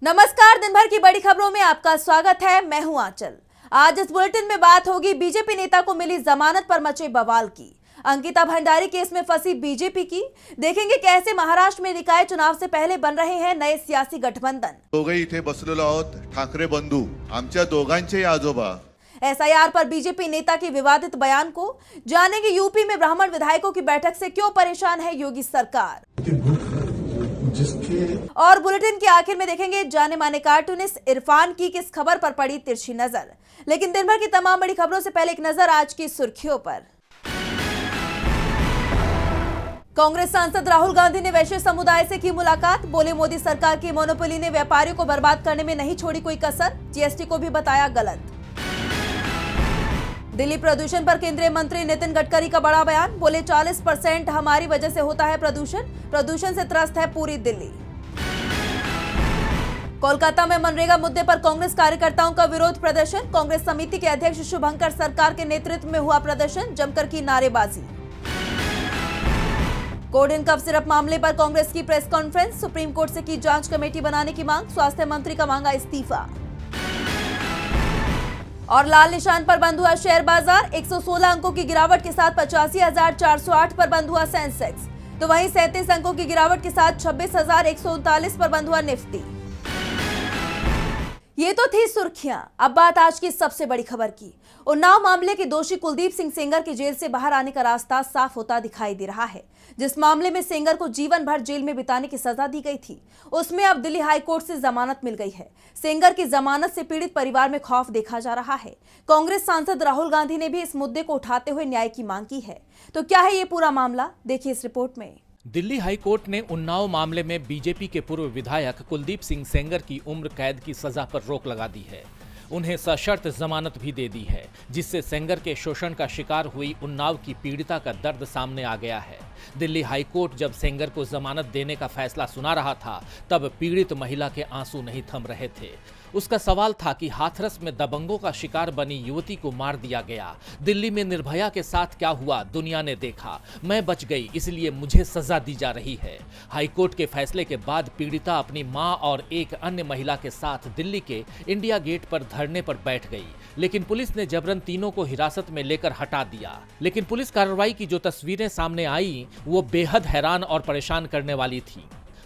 नमस्कार, दिन भर की बड़ी खबरों में आपका स्वागत है। मैं हूं आंचल। आज इस बुलेटिन में बात होगी बीजेपी नेता को मिली जमानत पर मचे बवाल की, अंकिता भंडारी केस में फंसी बीजेपी की, देखेंगे कैसे महाराष्ट्र में निकाय चुनाव से पहले बन रहे हैं नए सियासी गठबंधन। दोघे इथे बसलेलो आहोत, ठाकरे बंधू, आमच्या दोघांचे आजोबा। एसआईआर पर बीजेपी नेता के विवादित बयान को जानेंगे। यूपी में ब्राह्मण विधायकों की बैठक से क्यों परेशान है योगी सरकार। और बुलेटिन के आखिर में देखेंगे जाने माने कार्टूनिस्ट इरफान की किस खबर पर पड़ी तिरछी नजर। लेकिन दिन भर की तमाम बड़ी खबरों से पहले एक नजर आज की सुर्खियों पर। कांग्रेस सांसद राहुल गांधी ने वैश्य समुदाय से की मुलाकात, बोले मोदी सरकार की मोनोपोली ने व्यापारियों को बर्बाद करने में नहीं छोड़ी कोई कसर, जीएसटी को भी बताया गलत। दिल्ली प्रदूषण पर केंद्रीय मंत्री नितिन गडकरी का बड़ा बयान, बोले 40% हमारी वजह से होता है प्रदूषण से त्रस्त है पूरी दिल्ली। कोलकाता में मनरेगा मुद्दे पर कांग्रेस कार्यकर्ताओं का विरोध प्रदर्शन, कांग्रेस समिति के अध्यक्ष शुभंकर सरकार के नेतृत्व में हुआ प्रदर्शन, जमकर की नारेबाजी। कोड एंड कफ सिरप मामले पर कांग्रेस की प्रेस कॉन्फ्रेंस, सुप्रीम कोर्ट से की जांच कमेटी बनाने की मांग, स्वास्थ्य मंत्री का मांगा इस्तीफा। और लाल निशान पर बंद हुआ शेयर बाजार, 116 अंकों की गिरावट के साथ 85,408 पर बंद हुआ सेंसेक्स, तो वहीं 37 अंकों की गिरावट के साथ 26,139 पर बंद हुआ निफ्टी। ये तो थी सुर्खियां। अब बात आज की सबसे बड़ी खबर की। उन्नाव मामले के दोषी कुलदीप सिंह सेंगर के जेल से बाहर आने का रास्ता साफ होता दिखाई दे रहा है। जिस मामले में सेंगर को जीवन भर जेल में बिताने की सजा दी गई थी, उसमें अब दिल्ली हाई कोर्ट से जमानत मिल गई है। सेंगर की जमानत से पीड़ित परिवार में खौफ देखा जा रहा है। कांग्रेस सांसद राहुल गांधी ने भी इस मुद्दे को उठाते हुए न्याय की मांग की है। तो क्या है ये पूरा मामला, देखिए इस रिपोर्ट में। दिल्ली हाई कोर्ट ने उन्नाव मामले में बीजेपी के पूर्व विधायक कुलदीप सिंह सेंगर की उम्र कैद की सजा पर रोक लगा दी है। उन्हें सशर्त जमानत भी दे दी है, जिससे सेंगर के शोषण का शिकार हुई उन्नाव की पीड़िता का दर्द सामने आ गया है। दिल्ली हाई कोर्ट जब सेंगर को जमानत देने का फैसला सुना रहा था, तब पीड़ित महिला के आंसू नहीं थम रहे थे। उसका सवाल था कि हाथरस में दबंगों का शिकार बनी युवती को मार दिया गया। दिल्ली में निर्भया के साथ क्या हुआ दुनिया ने देखा। मैं बच गई, इसलिए मुझे सजा दी जा रही है। हाईकोर्ट के फैसले के बाद पीड़िता अपनी मां और एक अन्य महिला के साथ दिल्ली के इंडिया गेट पर धरने पर बैठ गई, लेकिन पुलिस ने जबरन तीनों को हिरासत में लेकर हटा दिया। लेकिन पुलिस कार्रवाई की जो तस्वीरें सामने आई, वो बेहद हैरान और परेशान करने वाली थी।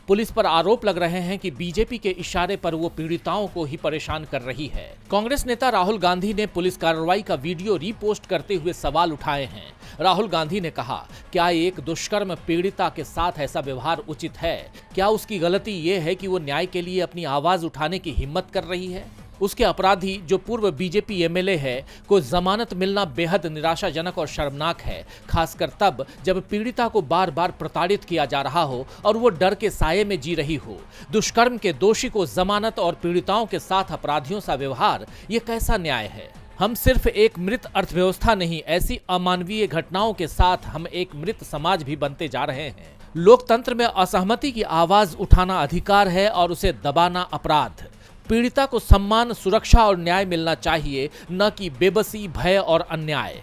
पुलिस पर आरोप लग रहे हैं कि बीजेपी के इशारे पर वो पीड़िताओं को ही परेशान कर रही है। कांग्रेस नेता राहुल गांधी ने पुलिस कार्रवाई का वीडियो रीपोस्ट करते हुए सवाल उठाए हैं। राहुल गांधी ने कहा, क्या एक दुष्कर्म पीड़िता के साथ ऐसा व्यवहार उचित है? क्या उसकी गलती ये है कि वो न्याय के लिए अपनी आवाज उठाने की हिम्मत कर रही है? उसके अपराधी जो पूर्व बीजेपी एमएलए है को जमानत मिलना बेहद निराशाजनक और शर्मनाक है, खासकर तब जब पीड़िता को बार बार प्रताड़ित किया जा रहा हो और वो डर के साये में जी रही हो। दुष्कर्म के दोषी को जमानत और पीड़िताओं के साथ अपराधियों सा व्यवहार, ये कैसा न्याय है? हम सिर्फ एक मृत अर्थव्यवस्था नहीं, ऐसी अमानवीय घटनाओं के साथ हम एक मृत समाज भी बनते जा रहे हैं। लोकतंत्र में असहमति की आवाज उठाना अधिकार है और उसे दबाना अपराध। पीड़िता को सम्मान, सुरक्षा और न्याय मिलना चाहिए, न कि बेबसी, भय और अन्याय।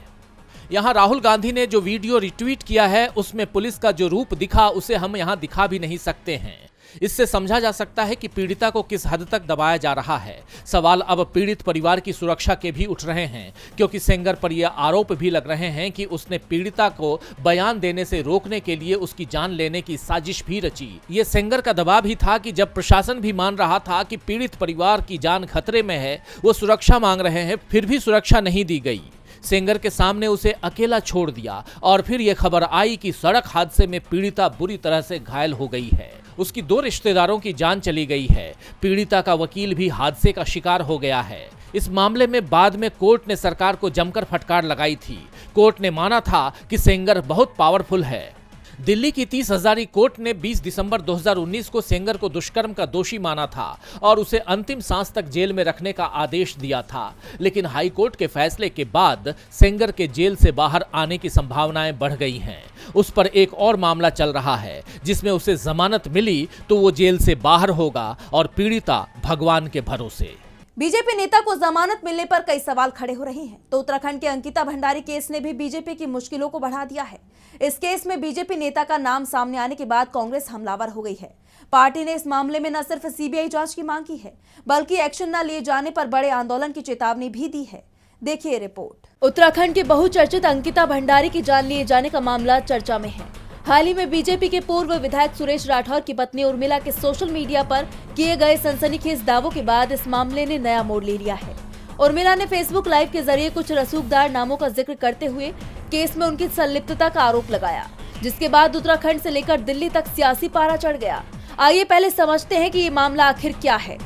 यहाँ राहुल गांधी ने जो वीडियो रिट्वीट किया है, उसमें पुलिस का जो रूप दिखा, उसे हम यहाँ दिखा भी नहीं सकते हैं। इससे समझा जा सकता है कि पीड़िता को किस हद तक दबाया जा रहा है। सवाल अब पीड़ित परिवार की सुरक्षा के भी उठ रहे हैं, क्योंकि सेंगर पर यह आरोप भी लग रहे हैं कि उसने पीड़िता को बयान देने से रोकने के लिए उसकी जान लेने की साजिश भी रची। ये सेंगर का दबाव ही था कि जब प्रशासन भी मान रहा था कि पीड़ित परिवार की जान खतरे में है, वो सुरक्षा मांग रहे हैं, फिर भी सुरक्षा नहीं दी गई। सेंगर के सामने उसे अकेला छोड़ दिया और फिर यह खबर आई कि सड़क हादसे में पीड़िता बुरी तरह से घायल हो गई है। उसकी 2 रिश्तेदारों की जान चली गई है। पीड़िता का वकील भी हादसे का शिकार हो गया है। इस मामले में बाद में कोर्ट ने सरकार को जमकर फटकार लगाई थी। कोर्ट ने माना था कि सेंगर बहुत पावरफुल है। दिल्ली की 30 हजारी कोर्ट ने 20 दिसंबर 2019 को सेंगर को दुष्कर्म का दोषी माना था और उसे अंतिम सांस तक जेल में रखने का आदेश दिया था। लेकिन हाई कोर्ट के फैसले के बाद सेंगर के जेल से बाहर आने की संभावनाएं बढ़ गई हैं। उस पर एक और मामला चल रहा है, जिसमें उसे जमानत मिली तो वो जेल से बाहर होगा और पीड़िता भगवान के भरोसे। बीजेपी नेता को जमानत मिलने पर कई सवाल खड़े हो रहे हैं, तो उत्तराखंड के अंकिता भंडारी केस ने भी बीजेपी की मुश्किलों को बढ़ा दिया है। इस केस में बीजेपी नेता का नाम सामने आने के बाद कांग्रेस हमलावर हो गई है। पार्टी ने इस मामले में न सिर्फ सीबीआई जांच की मांग की है, बल्कि एक्शन न लिए जाने पर बड़े आंदोलन की चेतावनी भी दी है। देखिए रिपोर्ट। उत्तराखंड के बहुचर्चित अंकिता भंडारी की जान लिए जाने का मामला चर्चा में है। हाल ही में बीजेपी के पूर्व विधायक सुरेश राठौर की पत्नी उर्मिला के सोशल मीडिया पर किए गए सनसनीखेज दावों के बाद इस मामले ने नया मोड़ ले लिया है। उर्मिला ने फेसबुक लाइव के जरिए कुछ रसूखदार नामों का जिक्र करते हुए केस में उनकी संलिप्तता का आरोप लगाया, जिसके बाद उत्तराखंड से लेकर दिल्ली तक सियासी पारा चढ़ गया। आइए पहले समझते हैं कि ये मामला आखिर क्या है।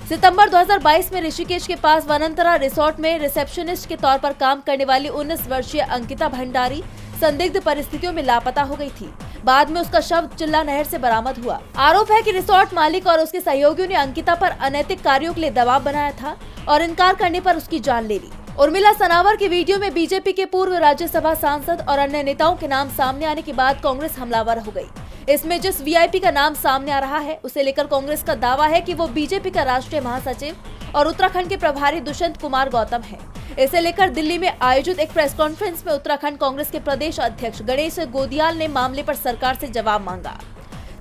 सितंबर 2022 में ऋषिकेश के पास वनंतरा रिसोर्ट में रिसेप्शनिस्ट के तौर पर काम करने वाली 19 वर्षीय अंकिता भंडारी संदिग्ध परिस्थितियों में लापता हो गई थी। बाद में उसका शव चिल्ला नहर से बरामद हुआ। आरोप है कि रिसोर्ट मालिक और उसके सहयोगियों ने अंकिता पर अनैतिक कार्यों के लिए दबाव बनाया था और इनकार करने पर उसकी जान ले ली। उर्मिला सनावर की वीडियो में बीजेपी के पूर्व राज्यसभा सांसद और अन्य नेताओं के नाम सामने आने के बाद कांग्रेस हमलावर हो गई। इसमें जिस वीआईपी का नाम सामने आ रहा है, उसे लेकर कांग्रेस का दावा है कि वो बीजेपी का राष्ट्रीय महासचिव और उत्तराखंड के प्रभारी दुष्यंत कुमार गौतम है। इसे लेकर दिल्ली में आयोजित एक प्रेस कॉन्फ्रेंस में उत्तराखंड कांग्रेस के प्रदेश अध्यक्ष गणेश गोदियाल ने मामले पर सरकार से जवाब मांगा।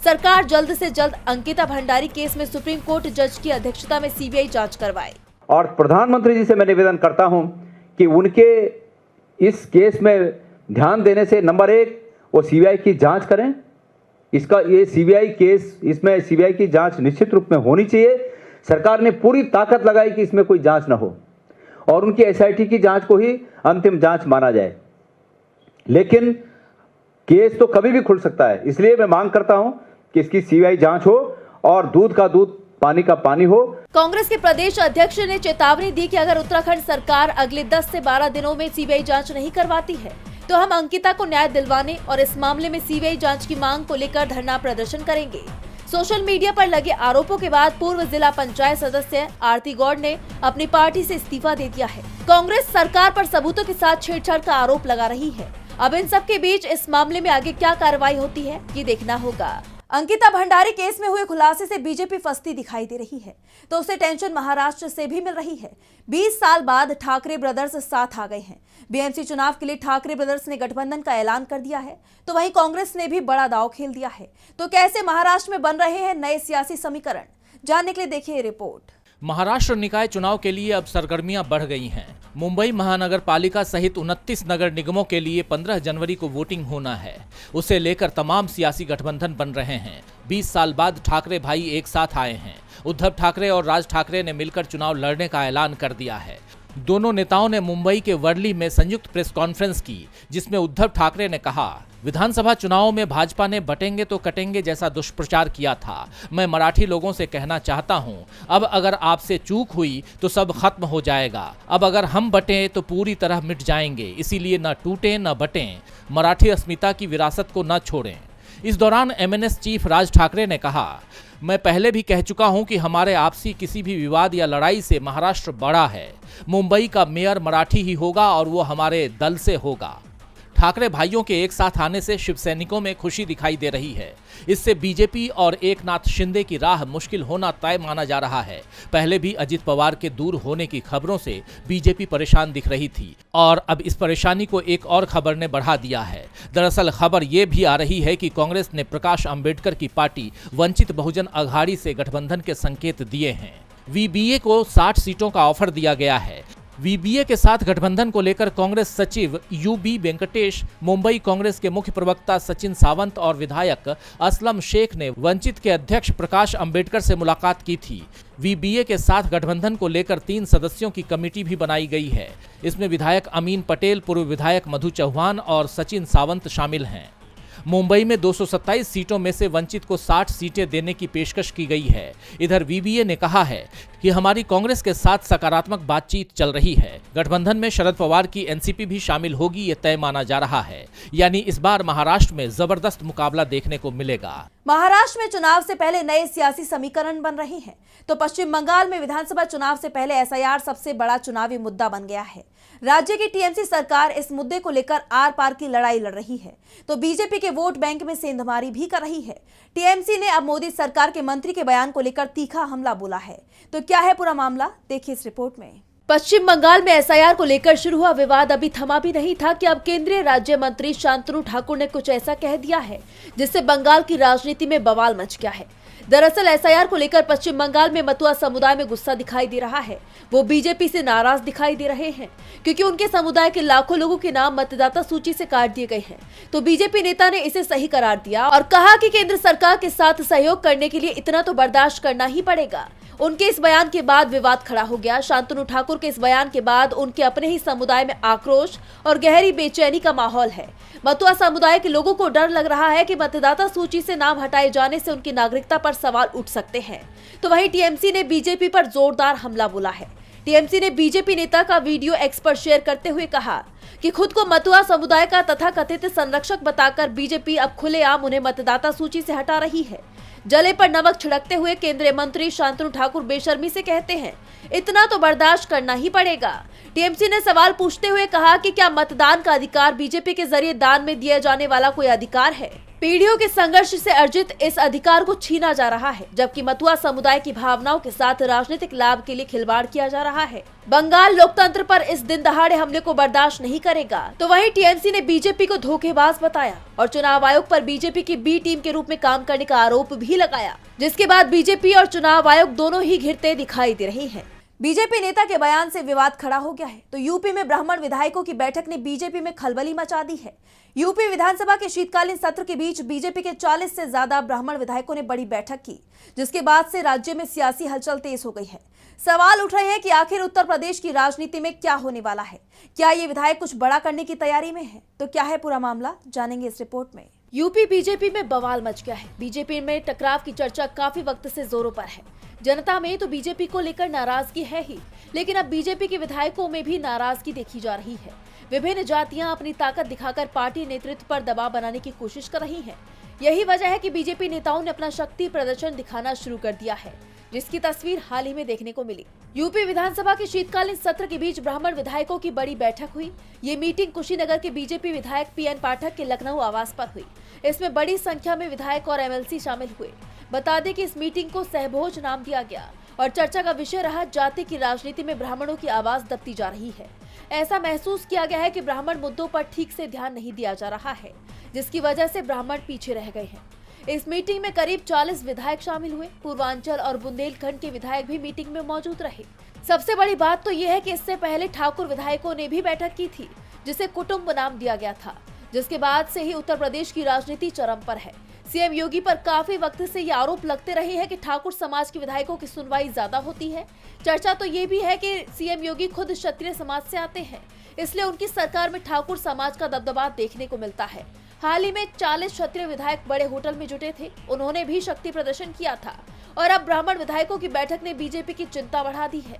सरकार जल्द से जल्द अंकिता भंडारी केस में सुप्रीम कोर्ट जज की अध्यक्षता में सीबीआई जांच करवाए। और प्रधानमंत्री जी से मैं निवेदन करता हूं कि उनके इस केस में ध्यान देने से नंबर 1 वो सीबीआई की जांच करें। इसका ये सीबीआई केस, इसमें सीबीआई की जांच निश्चित रूप में होनी चाहिए। सरकार ने पूरी ताकत लगाई कि इसमें कोई जांच न हो और उनकी एसआईटी की जांच को ही अंतिम जांच माना जाए। लेकिन केस तो कभी भी खुल सकता है, इसलिए मैं मांग करता हूं कि इसकी सीबीआई जांच हो और दूध का दूध पानी का पानी हो। कांग्रेस के प्रदेश अध्यक्ष ने चेतावनी दी कि अगर उत्तराखंड सरकार अगले 10 से 12 दिनों में सीबीआई जांच नहीं करवाती है तो हम अंकिता को न्याय दिलवाने और इस मामले में सीबीआई जांच की मांग को लेकर धरना प्रदर्शन करेंगे। सोशल मीडिया पर लगे आरोपों के बाद पूर्व जिला पंचायत सदस्य आरती गौड़ ने अपनी पार्टी से इस्तीफा दे दिया है। कांग्रेस सरकार पर सबूतों के साथ छेड़छाड़ का आरोप लगा रही है। अब इन सब के बीच इस मामले में आगे क्या कार्रवाई होती है, ये देखना होगा। अंकिता भंडारी केस में हुए खुलासे से बीजेपी फंसती दिखाई दे रही है, तो उसे टेंशन महाराष्ट्र से भी मिल रही है। 20 साल बाद ठाकरे ब्रदर्स साथ आ गए हैं। बीएमसी चुनाव के लिए ठाकरे ब्रदर्स ने गठबंधन का ऐलान कर दिया है, तो वहीं कांग्रेस ने भी बड़ा दांव खेल दिया है। तो कैसे महाराष्ट्र में बन रहे हैं नए सियासी समीकरण, जानने के लिए देखिए रिपोर्ट। महाराष्ट्र निकाय चुनाव के लिए अब सरगर्मियां बढ़ गई हैं। मुंबई महानगर पालिका सहित 29 नगर निगमों के लिए 15 जनवरी को वोटिंग होना है। उसे लेकर तमाम सियासी गठबंधन बन रहे हैं। 20 साल बाद ठाकरे भाई एक साथ आए हैं। उद्धव ठाकरे और राज ठाकरे ने मिलकर चुनाव लड़ने का ऐलान कर दिया है। दोनों नेताओं ने मुंबई के वर्ली में संयुक्त प्रेस कॉन्फ्रेंस की, जिसमें उद्धव ठाकरे ने कहा, विधानसभा चुनावों में भाजपा ने बटेंगे तो कटेंगे जैसा दुष्प्रचार किया था। मैं मराठी लोगों से कहना चाहता हूं, अब अगर आपसे चूक हुई तो सब खत्म हो जाएगा। अब अगर हम बटें तो पूरी तरह मिट जाएंगे, इसीलिए न टूटें न बटें, मराठी अस्मिता की विरासत को न छोड़ें। इस दौरान एमएनएस चीफ राज ठाकरे ने कहा, मैं पहले भी कह चुका हूं कि हमारे आपसी किसी भी विवाद या लड़ाई से महाराष्ट्र बड़ा है। मुंबई का मेयर मराठी ही होगा और वो हमारे दल से होगा। ठाकरे भाइयों के एक साथ आने से शिव सैनिकों में खुशी दिखाई दे रही है। इससे बीजेपी और एकनाथ शिंदे की राह मुश्किल होना तय माना जा रहा है। पहले भी अजित पवार के दूर होने की खबरों से बीजेपी परेशान दिख रही थी और अब इस परेशानी को एक और खबर ने बढ़ा दिया है। दरअसल खबर ये भी आ रही है कि कांग्रेस ने प्रकाश अंबेडकर की पार्टी वंचित बहुजन अघाड़ी से गठबंधन के संकेत दिए हैं। वीबीए को 60 सीटों का ऑफर दिया गया है। वीबीए के साथ गठबंधन को लेकर कांग्रेस सचिव यूबी वेंकटेश, मुंबई कांग्रेस के मुख्य प्रवक्ता सचिन सावंत और विधायक असलम शेख ने वंचित के अध्यक्ष प्रकाश अंबेडकर से मुलाकात की थी। वीबीए के साथ गठबंधन को लेकर 3 सदस्यों की कमेटी भी बनाई गई है। इसमें विधायक अमीन पटेल, पूर्व विधायक मधु चौहान और सचिन सावंत शामिल हैं। मुंबई में 227 सीटों में से वंचित को 60 सीटें देने की पेशकश की गई है। इधर वीबीए ने कहा है कि हमारी कांग्रेस के साथ सकारात्मक बातचीत चल रही है। गठबंधन में शरद पवार की एनसीपी भी शामिल होगी, ये तय माना जा रहा है। यानी इस बार महाराष्ट्र में जबरदस्त मुकाबला देखने को मिलेगा। महाराष्ट्र में चुनाव से पहले नए सियासी समीकरण बन रहे हैं, तो पश्चिम बंगाल में विधानसभा चुनाव से पहले एसआईआर सबसे बड़ा चुनावी मुद्दा बन गया है। राज्य की टीएमसी सरकार इस मुद्दे को लेकर आर पार की लड़ाई लड़ रही है, तो बीजेपी के वोट बैंक में सेंधमारी भी कर रही है। टीएमसी ने अब मोदी सरकार के मंत्री के बयान को लेकर तीखा हमला बोला है। तो क्या है पूरा मामला, देखिए इस रिपोर्ट में। पश्चिम बंगाल में एसआईआर को लेकर शुरू हुआ विवाद अभी थमा भी नहीं था कि अब केंद्रीय राज्य मंत्री शांतनु ठाकुर ने कुछ ऐसा कह दिया है जिससे बंगाल की राजनीति में बवाल मच गया है। दरअसल एसआईआर को लेकर पश्चिम बंगाल में मतुआ समुदाय में गुस्सा दिखाई दे रहा है। वो बीजेपी से नाराज दिखाई दे रहे हैं क्योंकि उनके समुदाय के लाखों लोगों के नाम मतदाता सूची से काट दिए गए हैं। तो बीजेपी नेता ने इसे सही करार दिया और कहा कि केंद्र सरकार के साथ सहयोग करने के लिए इतना तो बर्दाश्त करना ही पड़ेगा। उनके इस बयान के बाद विवाद खड़ा हो गया। शांतनु ठाकुर के इस बयान के बाद उनके अपने ही समुदाय में आक्रोश और गहरी बेचैनी का माहौल है। मतुआ समुदाय के लोगों को डर लग रहा है कि मतदाता सूची से नाम हटाए जाने से उनकी नागरिकता पर सवाल उठ सकते हैं। तो वहीं टीएमसी ने बीजेपी पर जोरदार हमला बोला है। टीएमसी ने बीजेपी नेता का वीडियो एक्स पर शेयर करते हुए कहा कि खुद को मतुआ समुदाय का तथाकथित संरक्षक बताकर बीजेपी अब खुलेआम उन्हें मतदाता सूची से हटा रही है। जले पर नमक छिड़कते हुए केंद्रीय मंत्री शांतनु ठाकुर बेशर्मी से कहते हैं, इतना तो बर्दाश्त करना ही पड़ेगा। टीएमसी ने सवाल पूछते हुए कहा कि क्या मतदान का अधिकार बीजेपी के जरिए दान में दिया जाने वाला कोई अधिकार है? पीढ़ियों के संघर्ष से अर्जित इस अधिकार को छीना जा रहा है, जबकि मतुआ समुदाय की भावनाओं के साथ राजनीतिक लाभ के लिए खिलवाड़ किया जा रहा है। बंगाल लोकतंत्र पर इस दिन दहाड़े हमले को बर्दाश्त नहीं करेगा। तो वहीं टीएमसी ने बीजेपी को धोखेबाज बताया और चुनाव आयोग पर बीजेपी की बी टीम के रूप में काम करने का आरोप भी लगाया, जिसके बाद बीजेपी और चुनाव आयोग दोनों ही घिरते दिखाई दे रहे हैं। बीजेपी नेता के बयान से विवाद खड़ा हो गया है। तो यूपी में ब्राह्मण विधायकों की बैठक ने बीजेपी में खलबली मचा दी है। यूपी विधानसभा के शीतकालीन सत्र के बीच बीजेपी के 40 से ज्यादा ब्राह्मण विधायकों ने बड़ी बैठक की, जिसके बाद से राज्य में सियासी हलचल तेज हो गई है। सवाल उठ रहे हैं कि आखिर उत्तर प्रदेश की राजनीति में क्या होने वाला है। क्या ये विधायक कुछ बड़ा करने की तैयारी में है? तो क्या है पूरा मामला, जानेंगे इस रिपोर्ट में। यूपी बीजेपी में बवाल मच गया है। बीजेपी में टकराव की चर्चा काफी वक्त से जोरों पर है। जनता में तो बीजेपी को लेकर नाराजगी है ही, लेकिन अब बीजेपी के विधायकों में भी नाराजगी देखी जा रही है। विभिन्न जातियां अपनी ताकत दिखाकर पार्टी नेतृत्व पर दबाव बनाने की कोशिश कर रही हैं। यही वजह है कि बीजेपी नेताओं ने अपना शक्ति प्रदर्शन दिखाना शुरू कर दिया है, जिसकी तस्वीर हाल ही में देखने को मिली। यूपी विधानसभा के शीतकालीन सत्र के बीच ब्राह्मण विधायकों की बड़ी बैठक हुई। ये मीटिंग कुशीनगर के बीजेपी विधायक पीएन पाठक के लखनऊ आवास पर हुई। इसमें बड़ी संख्या में विधायक और एमएलसी शामिल हुए। बता दें कि इस मीटिंग को सहभोज नाम दिया गया और चर्चा का विषय रहा जाति की राजनीति में ब्राह्मणों की आवाज दबती जा रही है। ऐसा महसूस किया गया है कि ब्राह्मण मुद्दों पर ठीक से ध्यान नहीं दिया जा रहा है, जिसकी वजह से ब्राह्मण पीछे रह गए हैं। इस मीटिंग में करीब 40 विधायक शामिल हुए। पूर्वांचल और बुंदेलखंड के विधायक भी मीटिंग में मौजूद रहे। सबसे बड़ी बात तो यह है कि इससे पहले ठाकुर विधायकों ने भी बैठक की थी, जिसे कुटुंब नाम दिया गया था, जिसके बाद से ही उत्तर प्रदेश की राजनीति चरम पर है। सीएम योगी पर काफी वक्त से ये आरोप लगते रहे हैं कि ठाकुर समाज के विधायकों की सुनवाई ज्यादा होती है। चर्चा तो ये भी है कि सीएम योगी खुद क्षत्रिय समाज से आते हैं, इसलिए उनकी सरकार में ठाकुर समाज का दबदबा देखने को मिलता है। हाल ही में 40 क्षत्रिय विधायक बड़े होटल में जुटे थे। उन्होंने भी शक्ति प्रदर्शन किया था और अब ब्राह्मण विधायकों की बैठक ने बीजेपी की चिंता बढ़ा दी है।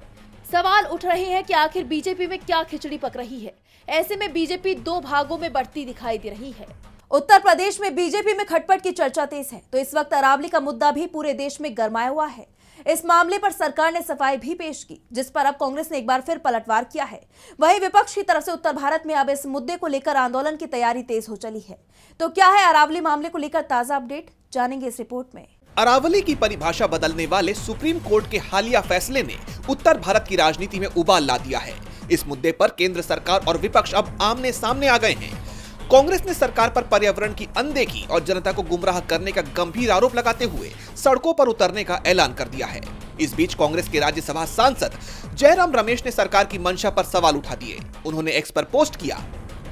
सवाल उठ रहे हैं कि आखिर बीजेपी में क्या खिचड़ी पक रही है। ऐसे में बीजेपी दो भागों में बढ़ती दिखाई दे रही है। उत्तर प्रदेश में बीजेपी में खटपट की चर्चा तेज है, तो इस वक्त अरावली का मुद्दा भी पूरे देश में गरमाया हुआ है। इस मामले पर सरकार ने सफाई भी पेश की, जिस पर अब कांग्रेस ने एक बार फिर पलटवार किया है। वहीं विपक्ष की तरफ से उत्तर भारत में अब इस मुद्दे को लेकर आंदोलन की तैयारी तेज हो चली है। तो क्या है अरावली मामले को लेकर ताजा अपडेट, जानेंगे इस रिपोर्ट में। अरावली की परिभाषा बदलने वाले सुप्रीम कोर्ट के हालिया फैसले ने उत्तर भारत की राजनीति में उबाल ला दिया है। इस मुद्दे पर केंद्र सरकार और विपक्ष अब आमने सामने आ गए हैं। कांग्रेस ने सरकार पर पर्यावरण की अनदेखी और जनता को गुमराह करने का गंभीर आरोप लगाते हुए सड़कों पर उतरने का ऐलान कर दिया है। इस बीच कांग्रेस के राज्यसभा सांसद जयराम रमेश ने सरकार की मंशा पर सवाल उठा दिए। उन्होंने एक्स पर पोस्ट किया,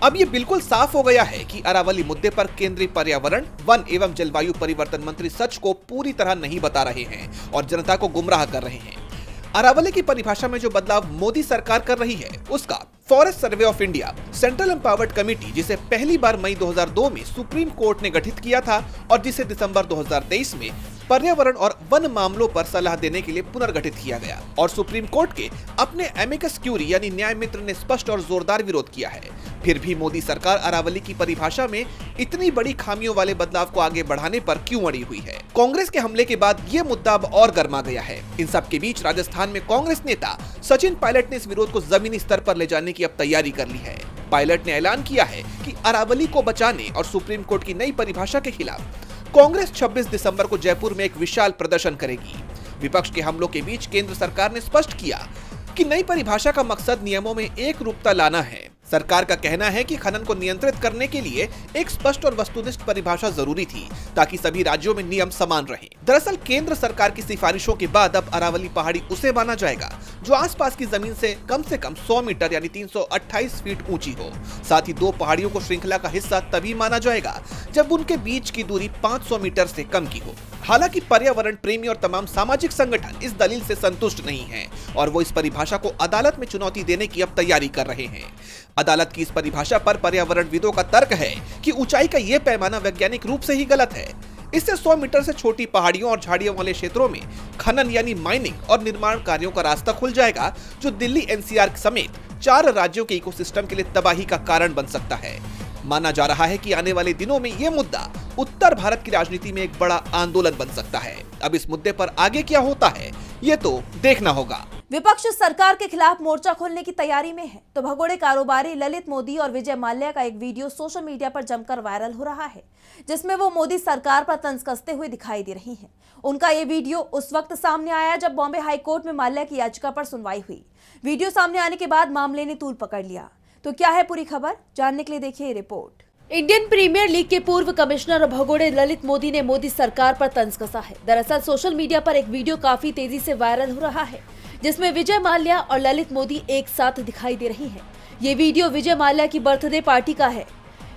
अब ये बिल्कुल साफ हो गया है कि अरावली मुद्दे पर केंद्रीय पर्यावरण, वन एवं जलवायु परिवर्तन मंत्री सच को पूरी तरह नहीं बता रहे हैं और जनता को गुमराह कर रहे हैं। अरावली की परिभाषा में जो बदलाव मोदी सरकार कर रही है, उसका forest survey of India central empowered committee, जिसे पहली बार मई 2002 में सुप्रीम कोर्ट ने गठित किया था और जिसे दिसंबर 2023 में पर्यावरण और वन मामलों पर सलाह देने के लिए पुनर्गठित किया गया और सुप्रीम कोर्ट के अपने एमिकस क्यूरी यानी न्याय मित्र ने स्पष्ट और जोरदार विरोध किया है। फिर भी मोदी सरकार अरावली की परिभाषा में इतनी बड़ी खामियों वाले बदलाव को आगे बढ़ाने पर क्यों अड़ी हुई है? कांग्रेस के हमले के बाद ये मुद्दा अब और गर्मा गया है। इन सब के बीच राजस्थान में कांग्रेस नेता सचिन पायलट ने इस विरोध को जमीनी स्तर पर ले जाने की अब तैयारी कर ली है। पायलट ने ऐलान किया है कि अरावली को बचाने और सुप्रीम कोर्ट की नई परिभाषा के खिलाफ कांग्रेस 26 दिसंबर को जयपुर में एक विशाल प्रदर्शन करेगी। विपक्ष के हमलों के बीच केंद्र सरकार ने स्पष्ट किया कि नई परिभाषा का मकसद नियमों में एक रूपता लाना है। सरकार का कहना है कि खनन को नियंत्रित करने के लिए एक स्पष्ट और वस्तुनिष्ठ परिभाषा जरूरी थी ताकि सभी राज्यों में नियम समान रहें। दरअसल केंद्र सरकार की सिफारिशों के बाद अब अरावली पहाड़ी उसे माना जाएगा जो आसपास की जमीन से कम 100 मीटर यानी 328 फीट ऊंची हो। साथ ही दो पहाड़ियों को श्रृंखला का हिस्सा तभी माना जाएगा जब उनके बीच की दूरी 500 मीटर से कम की हो। हालांकि पर्यावरण प्रेमी और तमाम सामाजिक संगठन इस दलील से संतुष्ट नहीं हैं और वो इस परिभाषा को अदालत में चुनौती देने की अब तैयारी कर रहे हैं। अदालत की इस परिभाषा पर पर्यावरणविदों का तर्क है कि ऊंचाई का ये पैमाना वैज्ञानिक रूप से ही गलत है। इससे 100 मीटर से छोटी पहाड़ियों और झाड़ियों वाले क्षेत्रों में खनन यानी माइनिंग और निर्माण कार्यों का रास्ता खुल जाएगा जो दिल्ली एनसीआर समेत 4 राज्यों के इकोसिस्टम के लिए तबाही का कारण बन सकता है। माना जा रहा है कि आने वाले दिनों में ये मुद्दा उत्तर भारत की राजनीति में एक बड़ा आंदोलन बन सकता है। अब इस मुद्दे पर आगे क्या होता है ये तो देखना होगा। विपक्ष सरकार के खिलाफ मोर्चा खोलने की तैयारी में है तो भगोड़े कारोबारी ललित मोदी और विजय माल्या का एक वीडियो सोशल मीडिया पर जमकर वायरल हो रहा है जिसमें वो मोदी सरकार पर तंज कसते हुए दिखाई दे रही हैं। उनका ये वीडियो उस वक्त सामने आया जब बॉम्बे हाई कोर्ट में माल्या की याचिका पर सुनवाई हुई। वीडियो सामने आने के बाद मामले ने तूल पकड़ लिया। तो क्या है पूरी खबर, जानने के लिए देखिए रिपोर्ट। इंडियन प्रीमियर लीग के पूर्व कमिश्नर और भगोड़े ललित मोदी ने मोदी सरकार पर तंज कसा है। दरअसल सोशल मीडिया पर एक वीडियो काफी तेजी से वायरल हो रहा है जिसमें विजय माल्या और ललित मोदी एक साथ दिखाई दे रही हैं। ये वीडियो विजय माल्या की बर्थडे पार्टी का है।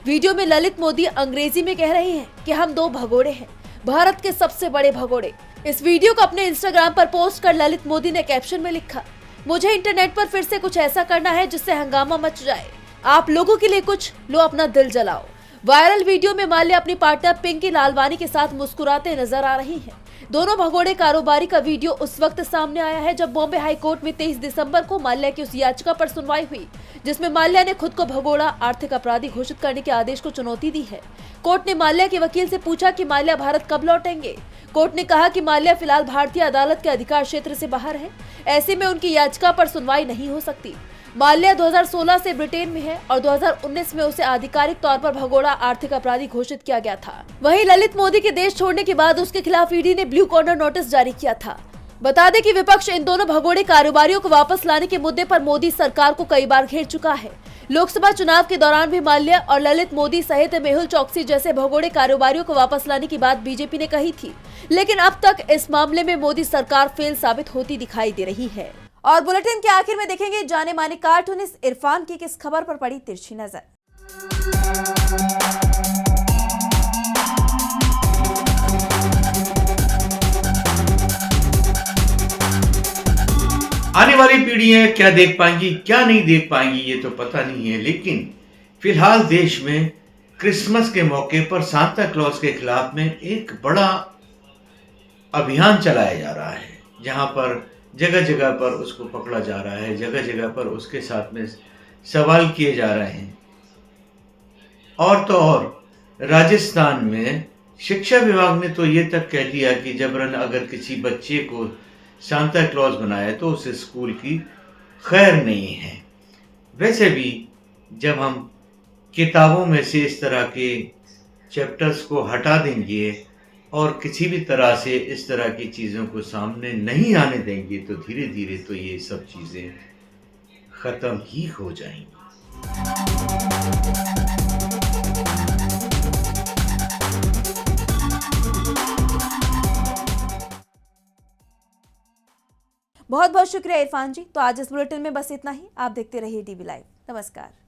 वीडियो में ललित मोदी अंग्रेजी में कह रही हैं कि हम 2 भगोड़े हैं, भारत के सबसे बड़े भगोड़े। इस वीडियो को अपने इंस्टाग्राम पर पोस्ट कर ललित मोदी ने कैप्शन में लिखा, मुझे इंटरनेट पर फिर से कुछ ऐसा करना है जिससे हंगामा मच जाए। आप लोगों के लिए कुछ लो, अपना दिल जलाओ। वायरल वीडियो में माल्या अपनी पार्टनर पिंकी लालवानी के साथ मुस्कुराते नजर आ रही हैं। दोनों भगोड़े कारोबारी का वीडियो उस वक्त सामने आया है जब बॉम्बे हाई कोर्ट में 23 दिसंबर को माल्या की उस याचिका पर सुनवाई हुई जिसमें माल्या ने खुद को भगोड़ा आर्थिक अपराधी घोषित करने के आदेश को चुनौती दी है। कोर्ट ने माल्या के वकील से पूछा कि माल्या भारत कब लौटेंगे। कोर्ट ने कहा कि माल्या फिलहाल भारतीय अदालत के अधिकार क्षेत्र से बाहर है, ऐसे में उनकी याचिका पर सुनवाई नहीं हो सकती। माल्या 2016 से ब्रिटेन में है और 2019 में उसे आधिकारिक तौर पर भगोड़ा आर्थिक अपराधी घोषित किया गया था। वहीं ललित मोदी के देश छोड़ने के बाद उसके खिलाफ ईडी ने ब्लू कॉर्नर नोटिस जारी किया था। बता दें कि विपक्ष इन दोनों भगोड़े कारोबारियों को वापस लाने के मुद्दे पर मोदी सरकार को कई बार घेर चुका है। लोकसभा चुनाव के दौरान भी माल्या और ललित मोदी सहित मेहुल चौकसी जैसे भगोड़े कारोबारियों को वापस लाने की बात बीजेपी ने कही थी, लेकिन अब तक इस मामले में मोदी सरकार फेल साबित होती दिखाई दे रही है। और बुलेटिन के आखिर में देखेंगे जाने माने कार्टूनिस्ट इरफान की किस खबर पर पड़ी तिरछी नजर। आने वाली पीढ़ियां क्या देख पाएंगी क्या नहीं देख पाएंगी ये तो पता नहीं है, लेकिन फिलहाल देश में क्रिसमस के मौके पर सांता क्लॉज के खिलाफ में एक बड़ा अभियान चलाया जा रहा है जहां पर जगह जगह पर उसको पकड़ा जा रहा है, जगह जगह पर उसके साथ में सवाल किए जा रहे हैं। और तो और राजस्थान में शिक्षा विभाग ने तो ये तक कह दिया कि जबरन अगर किसी बच्चे को सांता क्लॉज बनाया तो उस स्कूल की खैर नहीं है। वैसे भी जब हम किताबों में से इस तरह के चैप्टर्स को हटा देंगे और किसी भी तरह से इस तरह की चीज़ों को सामने नहीं आने देंगे तो धीरे धीरे तो ये सब चीज़ें ख़त्म ही हो जाएंगी। बहुत बहुत शुक्रिया इरफान जी। तो आज इस बुलेटिन में बस इतना ही। आप देखते रहिए डीवी लाइव। नमस्कार।